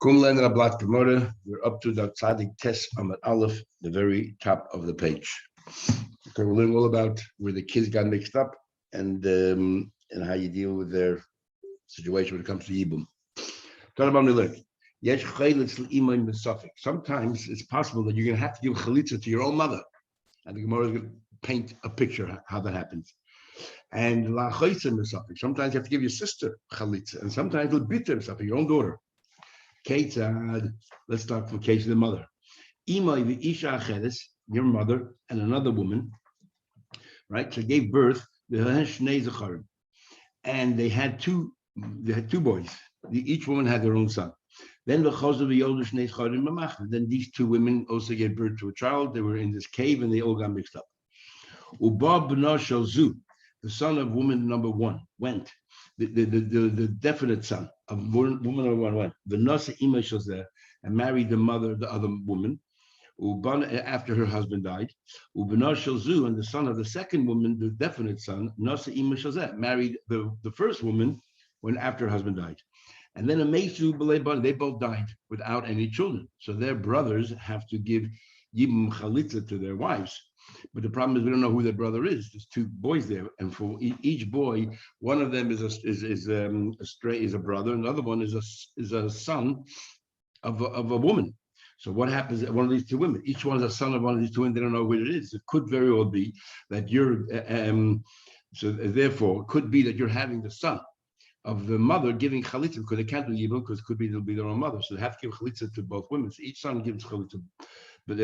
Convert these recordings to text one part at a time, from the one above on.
Kumlen Rablat Gemara. We're up to the Tzadik Tes Amad Aleph, the very top of the page. Okay, we're learning all about where the kids got mixed up and how you deal with their situation when it comes to Yibum. Sometimes it's possible that you're going to have to give chalitza to your own mother, and the Gemara is going to paint a picture how that happens. And sometimes you have to give your sister chalitza, and sometimes your own daughter. Let's start from the case of the mother. Your mother and another woman, right? So gave birth, and they had two boys. Each woman had their own son. Then these two women also gave birth to a child. They were in this cave and they all got mixed up. The son of woman number one went. The definite son of woman number one went. And married the mother, the other woman, after her husband died. And the son of the second woman, the definite son, married the first woman when after her husband died. And then they both died without any children. So their brothers have to give Yibum Chalitza to their wives. But the problem is we don't know who their brother is. There's two boys there, and for each boy, one of them is a brother, and the other one is a son of a woman. So what happens at one of these two women? Each one is a son of one of these two women. They don't know who it is. It could very well be that you're. So therefore, it could be that you're having the son of the mother giving chalitza, because they can't do yibum, because it could be they'll be their own mother. So they have to give chalitza to both women. So each son gives chalitza. But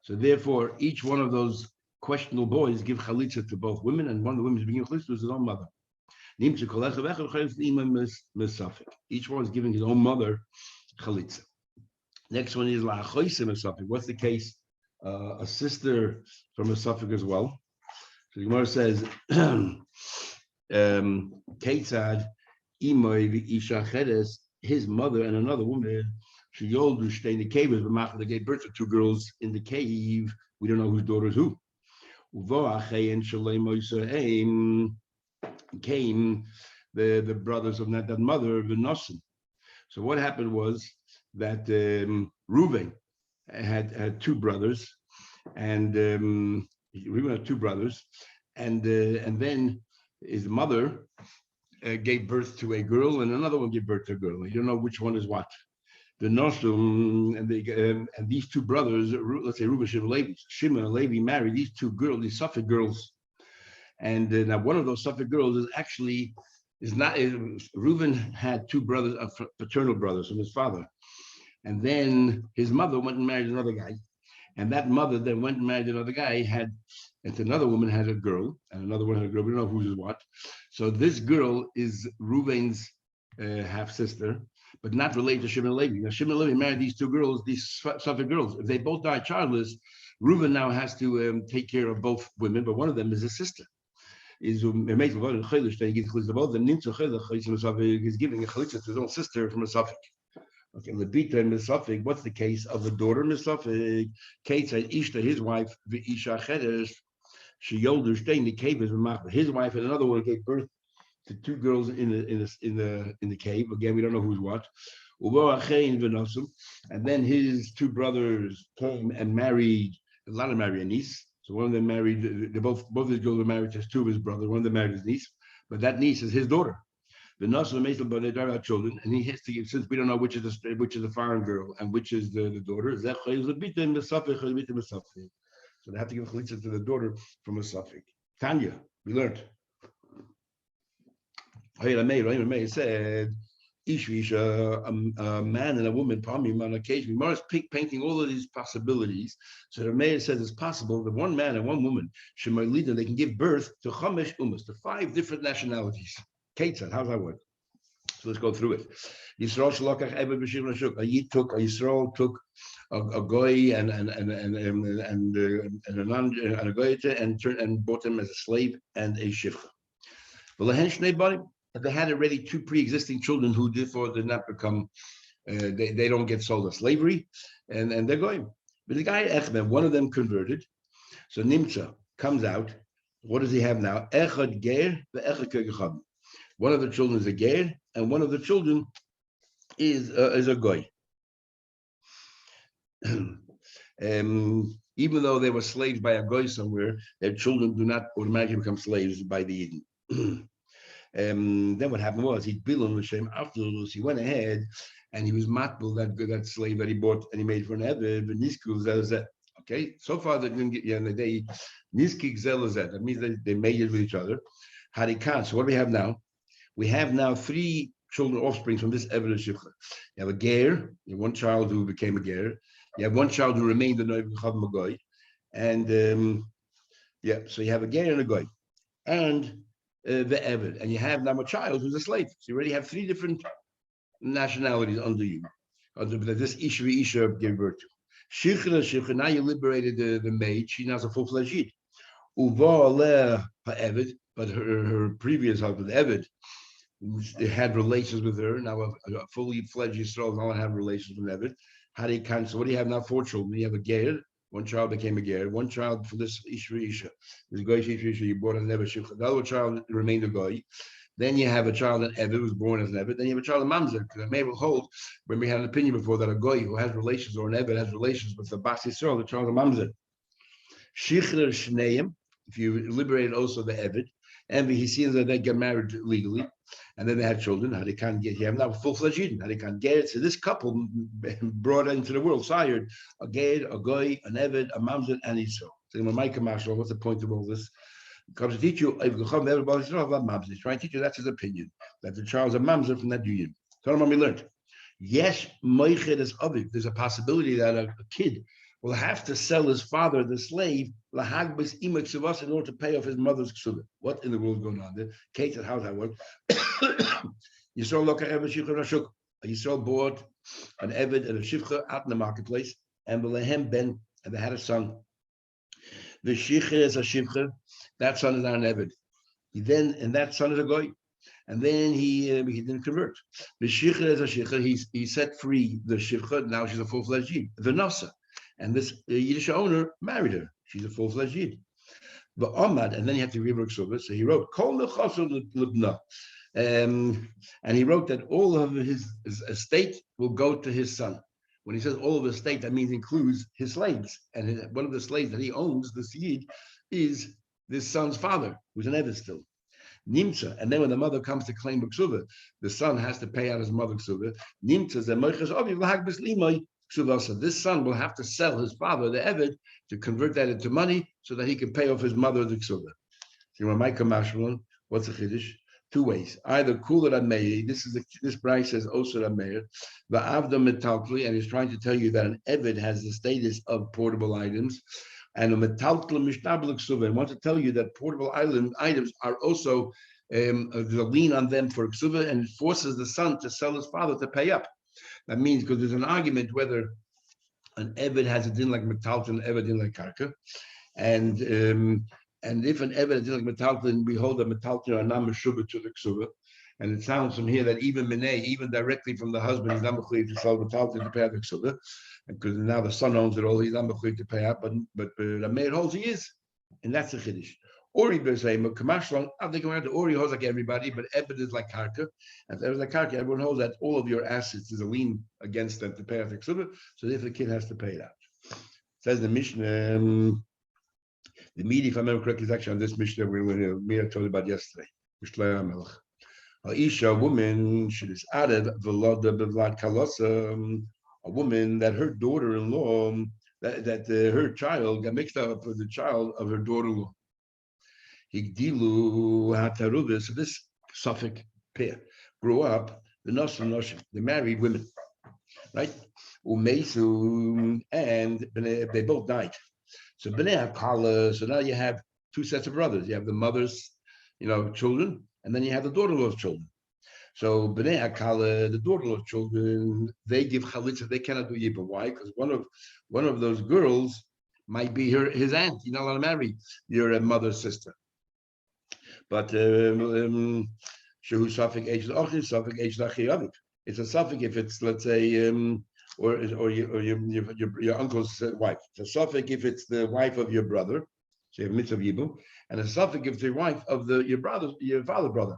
so therefore, each one of those questionable boys give chalitza to both women, and one of the women is giving chalitza to his own mother. Each one is giving his own mother chalitza. Next one is la'achoyse. What's the case? A sister from a suffix as well. So the Gemara says, Ketzad imoy v'isha cheres, his mother and another woman, she yoldu stay in the cave, they gave birth to two girls in the cave. We don't know whose daughter is who. Came the brothers of that mother, Venosim. So what happened was that Reuven had two brothers, and Reuven had two brothers, and then his mother gave birth to a girl, and another one gave birth to a girl. You don't know which one is what. The Nosum and these two brothers, let's say Reuben, Shimon, Levi. Shimon and Levi married these two girls, these Suffolk girls, and now one of those Suffolk girls is not. Reuben had two brothers, paternal brothers from his father, and then his mother went and married another guy, and that mother then went and married another guy. And another woman had a girl, and another one had a girl. We don't know who's what. So this girl is Reuven's half sister, but not related to Shimon and Levi. Now Shimon and Levi married these two girls, these Suffolk girls. If they both die childless, Reuven now has to take care of both women, but one of them is a sister. He's giving a chalitza to his own sister from a Suffolk. Okay, Lebita and Misafik. What's the case of the daughter Misafik? Kate said Ishta, his wife, Isha Chedesh. She yoldu stay in the cave. His wife and another one gave birth to two girls in the cave. Again, we don't know who's what. And then his two brothers came and married a niece. So one of them married. They both his girls were married to two of his brothers. One of them married his niece, but that niece is his daughter. The Nasr Mason, but they don't have children, and he has to give, since we don't know which is the foreign girl and which is the daughter. So they have to give chalitza to the daughter from a suffix. Tanya, we learned. It said, a man and a woman, on occasion. Mars painting all of these possibilities. So the mayor says it's possible that one man and one woman, they can give birth to chamesh umas, to 5 different nationalities. Kate said, how's that work? So let's go through it. Yisrael took a goy and a goy and bought them as a slave and a shifcha. They had already 2 pre-existing children who therefore did not become. They don't get sold as slavery, and they're going. But the guy Echmed, one of them converted. So Nimtza comes out. What does he have now? Echad ger, the echad kegechad. One of the children is a ger, and one of the children is a goy. Even though they were slaves by a goy somewhere, their children do not automatically become slaves by the Eden. Then what happened was he afterwards he went ahead and he was matbul that slave that he bought and he made for an Evid. Okay, so far they didn't get they niski zelazet. That means they mated with each other. Harikan. So what do we have now? We have now 3 children, offspring from this Evid Shivcha. You have a ger, you have one child who became a ger. You have one child who remained a Noiv Chav Magoy, and so you have a ger and a goy, and the Evid, and you have now a child who's a slave. So you already have 3 different nationalities under you, under this Isha gave birth to. Shivcha, now you liberated the maid. She now is a full-fledged Yid. Uva Evid, but her previous husband Evid had relations with her. Now a fully fledged Yisrael now have relations with Evid. How do you cancel? What do you have now? 4 children. You have a ger. One child became a ger. One child for this Isha. This goy Isha, you brought an Evid Shivcha. The other child remained a goy. Then you have a child that Evid was born as an Evid. Then you have a child of Mamzer. Because I may will hold, when we had an opinion before that a goy who has relations or an Evid has relations with the Bas Yisrael, the child of Mamzer. Shichler Shneim, if you liberated also the Evid, and he sees that they get married legally, and then they had children. How they can't get here now full-fledged Eden. How they can't get it. So this couple brought into the world, sired a ger, a goy, an Evid, a Mamzer, and Yisrael. So Micah Marshall, what's the point of all this? Comes to teach you, everybody's about Mamzer. He's trying to teach you that's his opinion, that the child is a Mamzer from that union. Tell him what we learned. Yes, Moichet is obvious. There's a possibility that a kid will have to sell his father, the slave, lahagbis imak sivas, in order to pay off his mother's ksuba. What in the world is going on there? Kate said, how's that work? Yisrael loka Evid Shivcha Rashuk. Yisrael bought an Evid and a Shivcha out in the marketplace, and Belehem Ben, and they had a son. The Shivcha is a Shivcha. That son is not an Evid. And that son is a goy. And then he didn't convert. The Shivcha is a Shivcha. He set free the Shivcha. Now she's a full-fledged Yid. The Nasa. And this Yiddish owner married her. She's a full-fledged Yid. But Ahmad, and then you have to read Ksuba. So he wrote, Kol Libna. And he wrote that all of his estate will go to his son. When he says all of his estate, that means includes his slaves. And one of the slaves that he owns, this Yid, is this son's father, who's an Evid still. Nimtza, and then when the mother comes to claim Ksuba, the son has to pay out his mother Ksuba. Nimtza, the Moichas Ovi, Lahagbis Limoi. So this son will have to sell his father, the Evid, to convert that into money so that he can pay off his mother, the Ksuba. So Micah Mashmalon, what's the Chiddush? 2 ways. Either Kula Ramei, this Bryce says Osir Ramei, the Avda Metalkli, and he's trying to tell you that an Evid has the status of portable items, and a Metalkli Mishtablik Ksuba. And wants to tell you that portable items are also the lien on them for Ksuba, and it forces the son to sell his father to pay up. That means because there's an argument whether an Evid has a din like metalton, an Evid din like karka, and if an Evid has a din like metalton, we hold that metalton are not meshubah to the ksuba. And it sounds from here that even Minay, even directly from the husband, he's not mechuyev to sell metalton to pay out the ksuba, because now the son owns it all. He's not mechuyev to pay out, but the maid holds he is, and that's the chiddush. Ori b'seim kamashlan. I think around the Ori holds like everybody, but Evid is like karka. And if Evid is like karka, everyone holds that all of your assets is a lien against them to pay off the ksuba. So if the kid has to pay it out, says the Mishnah. The media, if I remember correctly, is actually on this Mishnah we told you about yesterday. Isha, a woman, she is added a woman that her daughter-in-law, that her child got mixed up with the child of her daughter-in-law. So this Suffolk pair grew up, the Noshim, the married women, right? And they both died. So Bnei Akala, so now you have 2 sets of brothers. You have the mother's, children, and then you have the daughter-in-law's children. So Bnei Akala, the daughter-in-law's children, they give chalitza. They cannot do yibum. Why? Because one of those girls might be his aunt. You're not allowed to marry your mother's sister. But shehu safek age lachis, safek age lachiyavik. It's a safek if it's, let's say, or your uncle's wife. It's a safek if it's the wife of your brother, so you have mitzvah yibum, and a safek if it's the wife of your father's brother.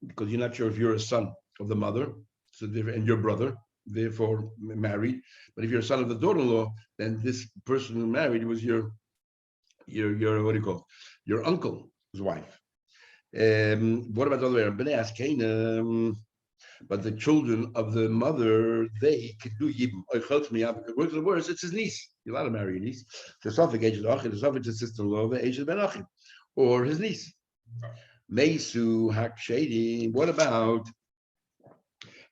because you're not sure if you're a son of the mother, so and your brother, therefore married. But if you're a son of the daughter-in-law, then this person who married was your what do you call it? Your uncle's wife. What about the other way around? But the children of the mother, they could do yibum. Worse the worse, it's his niece. You're allowed to marry a niece. The Suffolk age is Achim, the Suffolk is sister-in-law, the age is Ben Achim, or his niece. Mesu hak shady. What about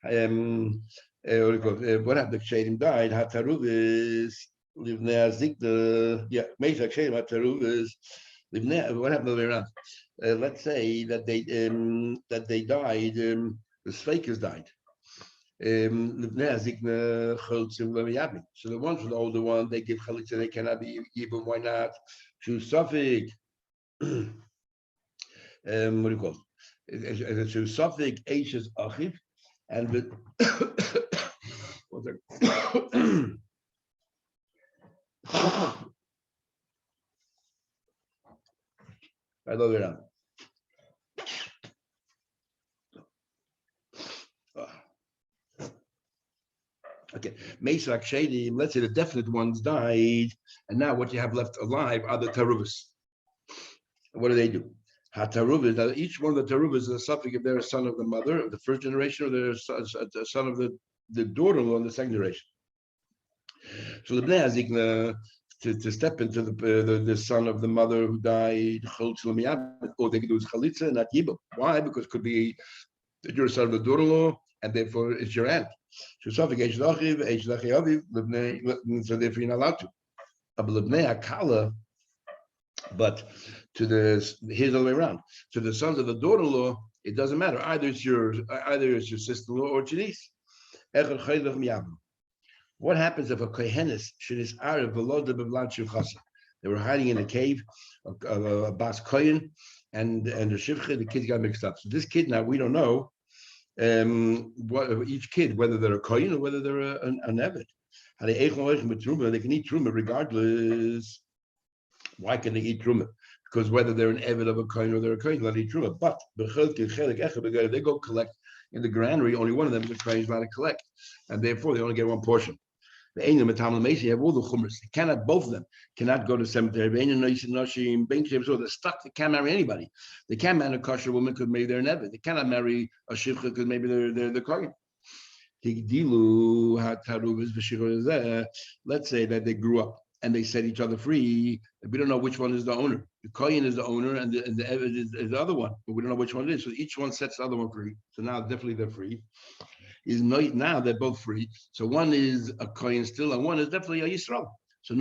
what happened? The shadim died. Hataruvis livnei azikna. Yeah, Mesu hak shadim hataruvis livnei. What happened the other way around? Let's say that they died. The Sveikas died. So the ones with the older one, they give chalitza, they cannot be yibum. Why not? To Suffolk. What do you call it? So Suffolk Ashes Achiv, and the what's that? I love it. Okay, Mesak Shadim, let's say the definite ones died, and now what you have left alive are the Taruvas. What do? Hataruvas, now each one of the Taruvas is a suffix if they're a son of the mother of the first generation, or they're a son of the daughter-in-law in the second generation. So the Bnei Azikna, to step into the son of the mother who died, or they can do is Chalitza, not Yibum. Why? Because it could be that you're a son of the daughter-in-law, and therefore it's your aunt. So therefore you're not allowed to. But here's the other way around. To the sons of the daughter-in-law, it doesn't matter. Either it's your sister-in-law or your niece. What happens if a kohenis is Arab below the bevlan shivchasa? They were hiding in a cave, a bas kohen, and the shivcha, the kids got mixed up. So this kid now, we don't know what each kid, whether they're a kohen or whether they're an eved. They can eat truma regardless. Why can they eat truma? Because whether they're an eved of a kohen or they're a kohen, they'll eat truma. But if they go collect in the granary, only one of them is a kohen is allowed to collect, and therefore they only get one portion. The angel you have all the chumras. They cannot, both of them cannot go to cemetery. They're stuck. They can't marry anybody. They can't marry a kosher woman because maybe they're never. They cannot marry a shivcha because maybe they're the kohen. Let's say that they grew up and they set each other free. We don't know which one is the owner. The kohen is the owner, and the eved is the other one, but we don't know which one it is. So each one sets the other one free. So now definitely they're free. Now they're both free. So one is a kohen still, and one is definitely a Yisrael. So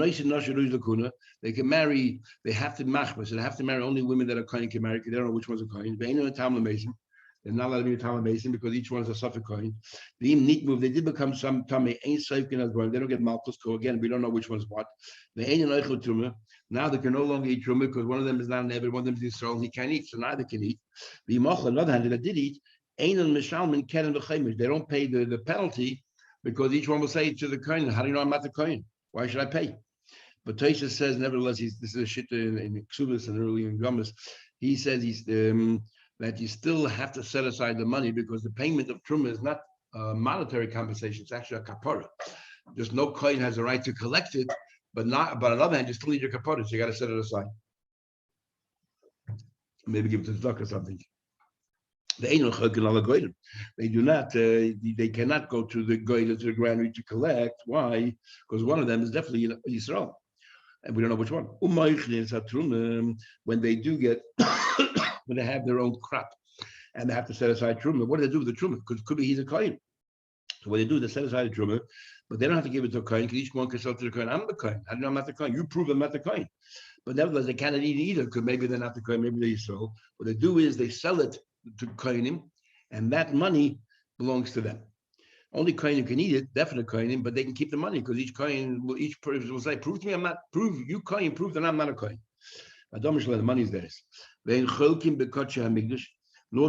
they can marry. They have to machbas. So they have to marry only women that a kohen can marry. They don't know which one's a kohen. They're not allowed to be a Talmud Mason because each one is a Suffolk coin. They did become some Tame ain't Seikin as well. They don't get Malchus. So again, we don't know which one's what. Now they can no longer eat Truma because one of them is not an Eved, one of them is Yisrael, he can't eat, so neither can eat. The Mochel, on the other hand, that did eat, they don't pay the penalty because each one will say to the coin, how do you know I'm not the coin? Why should I pay? But Taisha says, nevertheless, this is a shit in Ksubis and early in Gomez. He says that you still have to set aside the money because the payment of Truma is not monetary compensation, it's actually a kapara. Just no coin has a right to collect it, but on the other hand, you still need your kapara, so you got to set it aside. Maybe give it to the duck or something. They do not, they cannot go to the goyim, to the granary to collect. Why? Because one of them is definitely Yisrael. And we don't know which one. When they do get, when they have their own crop and they have to set aside truma, what do they do with the truma? Because it could be he's a kohen. So what they do, they set aside the truma, but they don't have to give it to a kohen because each one can sell to the kohen. I'm the kohen. I know I'm not the kohen. You prove I'm not the kohen. But nevertheless, they cannot eat it either because maybe they're not the kohen, maybe they're Yisrael. What they do is they sell it to kohenim, and that money belongs to them. Only kohenim can eat it, definite kohenim, but they can keep the money because each kohen person will say, "Prove to me I'm not. Prove you kohen. Prove that I'm not a kohen." The money is theirs. Nor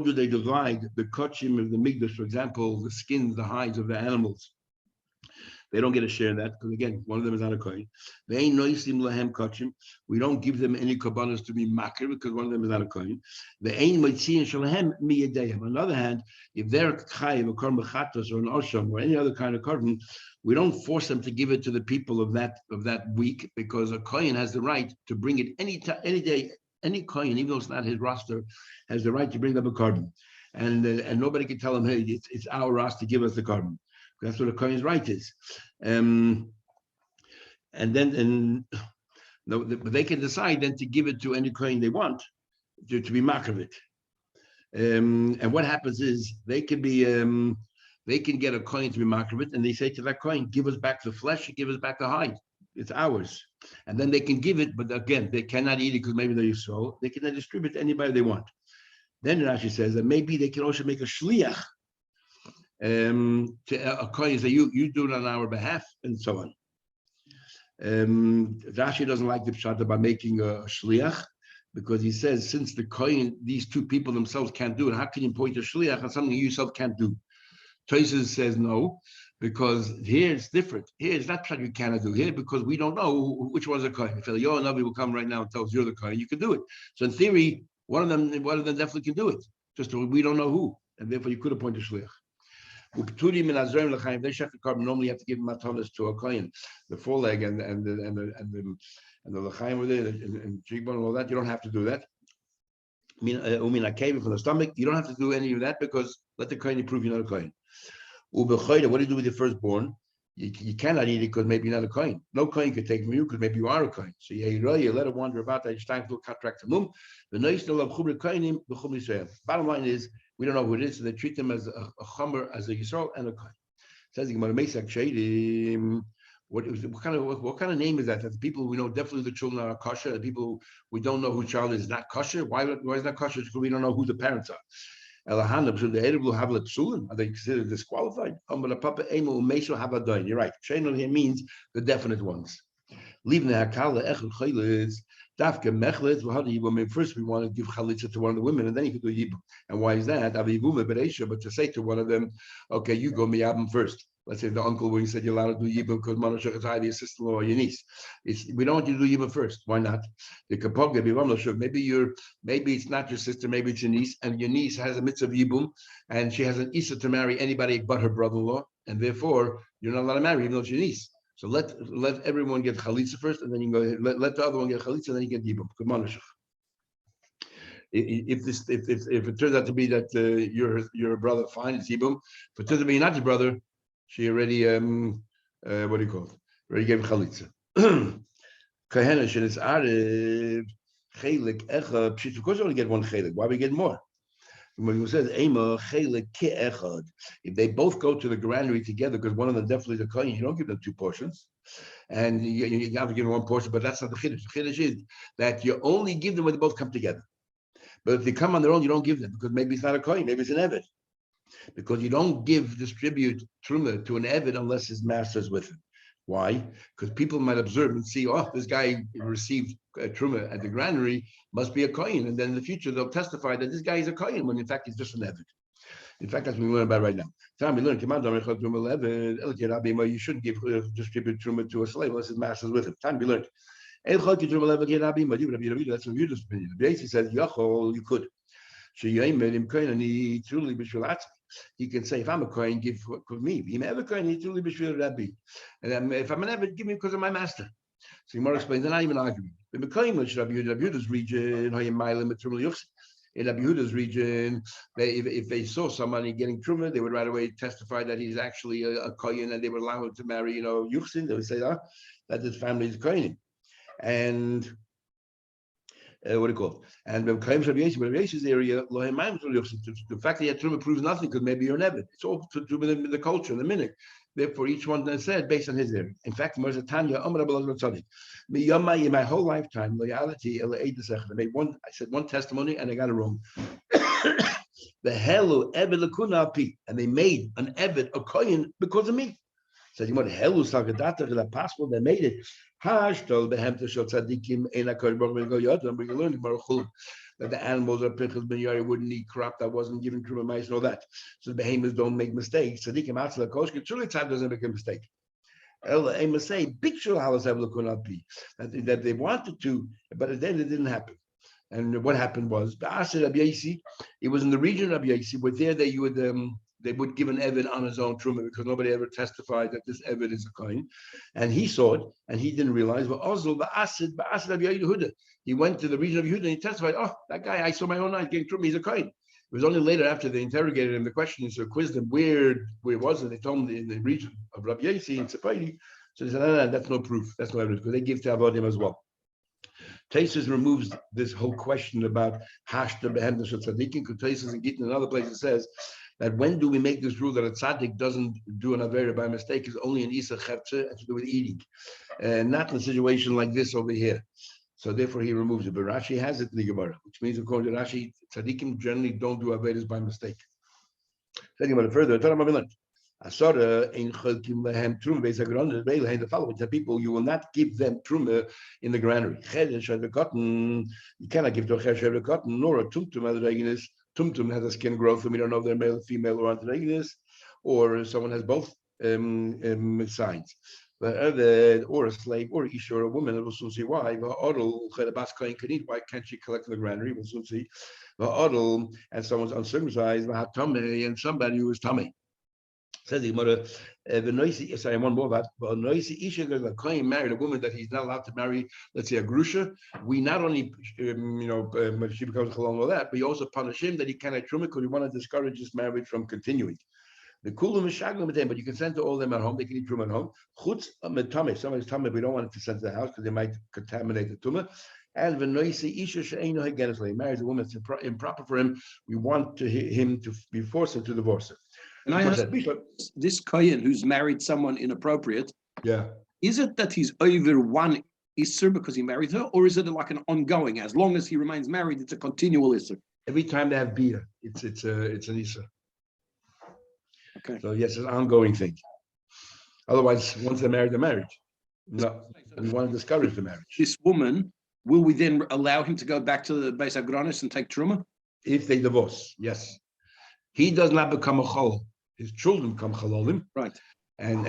do they divide the kochim of the migdash, for example, the skins, the hides of the animals. They don't get a share in that because again, one of them is not a kohen. They ain't noisim lahem kachim. We don't give them any kabbalas to be makir because one of them is not a kohen. They ain't mitziin shalahem miyadehim. On the other hand, if they're chayiv, a korban bechatos or an osham or any other kind of korban, we don't force them to give it to the people of that week because a kohen has the right to bring it any day. Any kohen, even though it's not his roster, has the right to bring up a korban, and nobody can tell him, hey, it's our roster to give us the korban. That's what a kohen's right is. And they can decide then to give it to any kohen they want to be makar. And what happens is they can get a kohen to be makar, and they say to that kohen, give us back the flesh, give us back the hide. It's ours. And then they can give it, but again, they cannot eat it because maybe they're Yisrael. They can then distribute it to anybody they want. Then Rashi says that maybe they can also make a shliach to a kohen, say you do it on our behalf, and so on. Rashi doesn't like the pshat about making a shliach because he says since the kohen, these two people themselves can't do it, how can you point a shliach on something you yourself can't do? Tosfos says no, because here it's different. Here it's not pshat you cannot do here because we don't know which one's a kohen. If Eliyahu Navi will come right now and tell us you're the kohen, you can do it. So in theory, one of them definitely can do it. Just we don't know who, and therefore you could appoint a shliach. They shech the korban. Normally, you have to give matanos to a kohen, the foreleg and the l'chaim with it and cheekbone and all that. You don't have to do that. Umina cave from the stomach. You don't have to do any of that because let the kohen prove you're not a kohen. What do you do with your firstborn? You cannot eat it because maybe you're not a kohen. No kohen could take from you because maybe you are a kohen. So you let it wander about. Each time to contract to mum. Bottom line is we don't know who it is, so they treat them as a chomer, as a yisrael and a kohen. Says the Gemara Mesak Sheidim. What kind of name is that? That the people we know definitely the children are kosher. The people we don't know who child is not kosher. Why is not kosher? Because we don't know who the parents are. Are they considered disqualified? You're right. Sheinu here means the definite ones. Leaving the hakala echad chaylis dafke mechlet. First we want to give chalitza to one of the women, and then you can do yibum. And why is that? But to say to one of them, okay, you go miyabim first. Let's say the uncle when he said you're allowed to do yibum because manoshach is your sister-in-law or your niece. We don't want you to do yibum first. Why not? The kapog maybe it's not your sister, maybe it's your niece, and your niece has a mitzvah of yibum, and she has an isa to marry anybody but her brother-in-law, and therefore you're not allowed to marry even though it's your niece. So let everyone get chalitza first, and then you can go. Let the other one get chalitza, and then you get yibum. If it turns out to be that your brother, fine, it's yibum. If it turns out to be not your brother, she already what do you call it? Already gave chalitza. Kahena shenis arev chelik echa. Of course, you only get one chelik. Why we get more? When he says ema chelik ki echad, if they both go to the granary together, because one of them definitely is a kohen, you don't give them two portions, and you have to give them one portion. But that's not the chiddush. The chiddush is that you only give them when they both come together. But if they come on their own, you don't give them because maybe it's not a kohen, maybe it's an eved. Because you don't distribute truma to an eved unless his master is with him. Why? Because people might observe and see, oh, this guy received truma at the granary, must be a kohen, and then in the future they'll testify that this guy is a kohen when in fact he's just an eved. In fact, that's what we learn about right now. Time we learn, you shouldn't distribute truma to a slave unless his master is with him. Time we learned. That's what Yudas opinion. Basically says, you could. He can say, if I'm a kohen, give for me. If I'm a kohen, and if I'm an eved, give me because of my master. So Gemara explains, they're not even arguing. In Rabbi Yehuda's region, in Rabbi Yehuda's region, if they saw somebody getting truma, they would right away testify that he's actually a kohen, and they would allow him to marry, yuchsin. They would say, that his family is kohen. And what do you call it? And when claims Rabbi Yesh's area, the fact that he had truma proves nothing because maybe you're an eved. It's all to do with the culture and the minhag. Therefore, each one then said based on his area. In fact, Tanya, in my whole lifetime, loyalty, I said one testimony and I got it wrong. The helu eved lekuna pi, and they made an eved a kohen because of me. Said you want helu sagadata the possible they made it. Hashtol behemta shel tzadikim ena kohen baruch ben goyot. And we learned that the animals of Pinchas ben Yair wouldn't eat crop that wasn't given truma mice and all that. So the behemoths don't make mistakes. Tzadikim atzla koshke. Truly, tzad doesn't make a mistake. I must say, picture how that they wanted to, but then it didn't happen. And what happened was, it was in the region of Rabbi Yossi, where there they would give an Evid on his own truma because nobody ever testified that this Evid is a coin. And he saw it and he didn't realize, he went to the region of Yehuda and he testified, oh, that guy, I saw my own eyes getting truma, he's a coin. It was only later after they interrogated him, the question is, so quizzed him where was it? They told him in the region of Rabbi Yossi in Tzepaidi. So they said, no, that's no proof, that's no evidence, because they give to Avodim as well. Taisus removes this whole question about hashta behendas of tzaddikim, because Taisus in Gittin, another place, it says that when do we make this rule that a tzaddik doesn't do an avera by mistake is only an isa chetze, has to do with eating, not in a situation like this over here. So therefore he removes it. But Rashi has it in the Gemara, which means according to Rashi, tzaddikim generally don't do averas by mistake. Taking about it further, the people, you will not give them truma in the granary. You cannot give to a chesh cotton nor a tumtum. Tumtum has a skin growth, and we don't know if they're male, female, or antireginous, or someone has both signs. Or a slave, or isha, or a woman, we'll soon see why. Why can't she collect in the granary? We'll soon see. And someone's uncircumcised, and somebody who is tummy. Says the Gemara, sorry, one more about a Kohen married a woman that he's not allowed to marry, let's say a grusha. We not only, she becomes chalon with that, but you also punish him that he cannot truma because we want to discourage this marriage from continuing. The kulam is shaglam with them, but you can send to all them at home. They can eat truma at home. Chutz metame, somebody's tummy, we don't want to send to the house because they might contaminate the tumah. And v'noisi isha she'eino hagenes, he marries a woman, it's improper for him. We want him to be forced to divorce her. And I ask this Kohen who's married someone inappropriate, is it that he's over one Isser because he married her, or is it like an ongoing, as long as he remains married, it's a continual Isser? Every time they have beer, it's an Isser. Okay. So yes, it's an ongoing thing. Otherwise, once they're married, no, we want to discourage the marriage. This woman, will we then allow him to go back to the Beis Hagranis and take Truma? If they divorce, yes. He does not become a chol. His children become chalolim. Right. And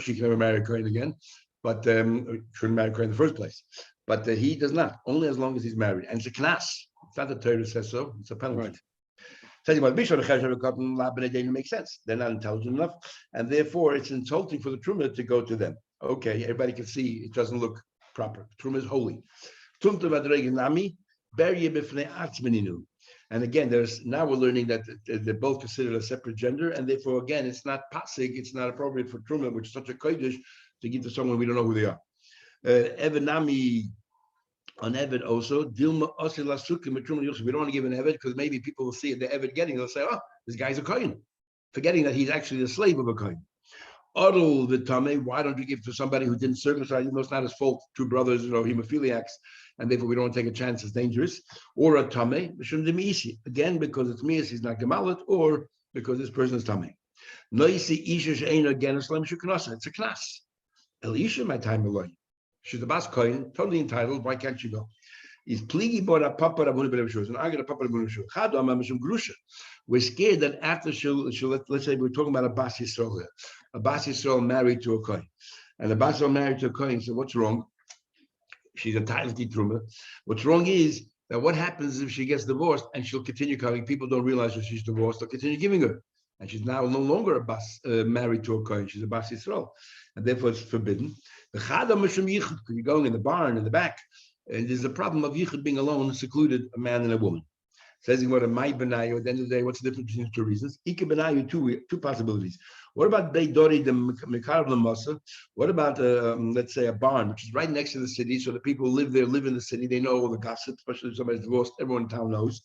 she can never marry a Kohen again, but shouldn't marry a Kohen in the first place. But he does not, only as long as he's married. And it's a knas. It's not the Torah says so, it's a penalty. Right. Makes sense. They're not intelligent enough, and therefore it's insulting for the truma to go to them. Okay, everybody can see it doesn't look proper. Truma is holy. And again, now we're learning that they're both considered a separate gender, and therefore, again, it's not pasig, it's not appropriate for truma, which is such a kodesh, to give to someone we don't know who they are. Evanami on Evid also, Dilma Osila Sukim, we don't want to give an Evid because maybe people will see the Evid getting, they'll say, oh, this guy's a Kohen, forgetting that he's actually the slave of a Kohen. Odel the Tame, why don't you give to somebody who didn't circumcise? You know, it's not his fault, two brothers, hemophiliacs, and therefore we don't take a chance, it's dangerous. Or a Tame, again, because it's Mias, he's not Gemalit, or because this person is Tame. Noisi Isha Sheina again, it's a knas. El Isha, my time alone. She's the bas Kohen, totally entitled, why can't you go? He's pligi bought a papa Rabuni Ben Abishur, and I get a papa Rabuni Abishur. Chadam Amishum Grusha. We're scared that after she'll let's say we're talking about a Bas Yisrael here. A Bas Yisrael married to a Kohen. And the Bas Yisrael married to a Kohen, so what's wrong? She's entitled to Truma. What's wrong is that what happens if she gets divorced and she'll continue coming? People don't realize that she's divorced, they'll continue giving her. And she's now no longer a Bas married to a Kohen, she's a Bas Yisrael. And therefore it's forbidden. The Chadam Mishum Yichud, because you're going in the barn in the back, and there's a problem of Yichud being alone, secluded, a man and a woman. Says what a my benayu. At the end of the day, what's the difference between the two reasons? Ika benayu, two possibilities. What about Beidori the Mikar Masa? What about let's say a barn, which is right next to the city, so the people who live there live in the city. They know all the gossip, especially if somebody's divorced. Everyone in town knows.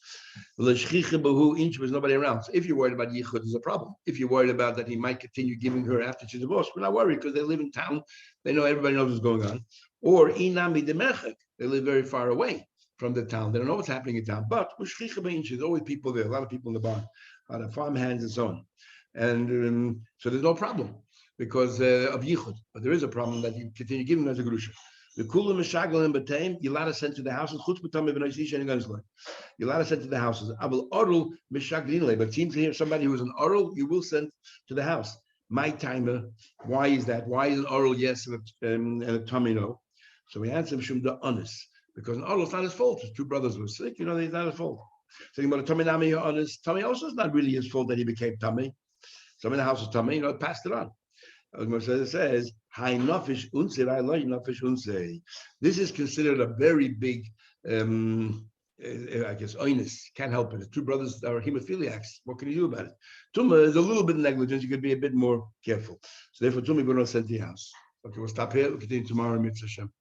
There's nobody around. So if you're worried about Yichud, there's a problem. If you're worried about that he might continue giving her after she's divorced, we're not worried because they live in town. They know everybody knows what's going on. Or Inami de Merchek, they live very far away from the town. They don't know what's happening in town, but there's always people there, a lot of people in the barn, a lot of farm hands and so on. And so there's no problem because of Yichud. But there is a problem that you continue giving as a Grusha. The Kulam Mishagal and Batam, you're allowed to send to the houses. You're allowed to send to the houses. Abel Orul Mishaglinle, but it seems here somebody who's an Orul, you will send to the house. My timer. Why is that? Why is an oral yes and a tummy no? So we answer him the honest, because an oral is not his fault. His two brothers were sick, he's not his fault. So about a tummy nami honest. Tummy also is not really his fault that he became tummy. So in the house of tummy, passed it on. It says, this is considered a very big, I guess, oinus. Can't help it. The two brothers are hemophiliacs. What can you do about it? Tumah is a little bit negligence. You could be a bit more careful. So therefore, Tumah, we don't send to the house. Okay, we'll stop here. We'll continue tomorrow in Mitzvah Shem.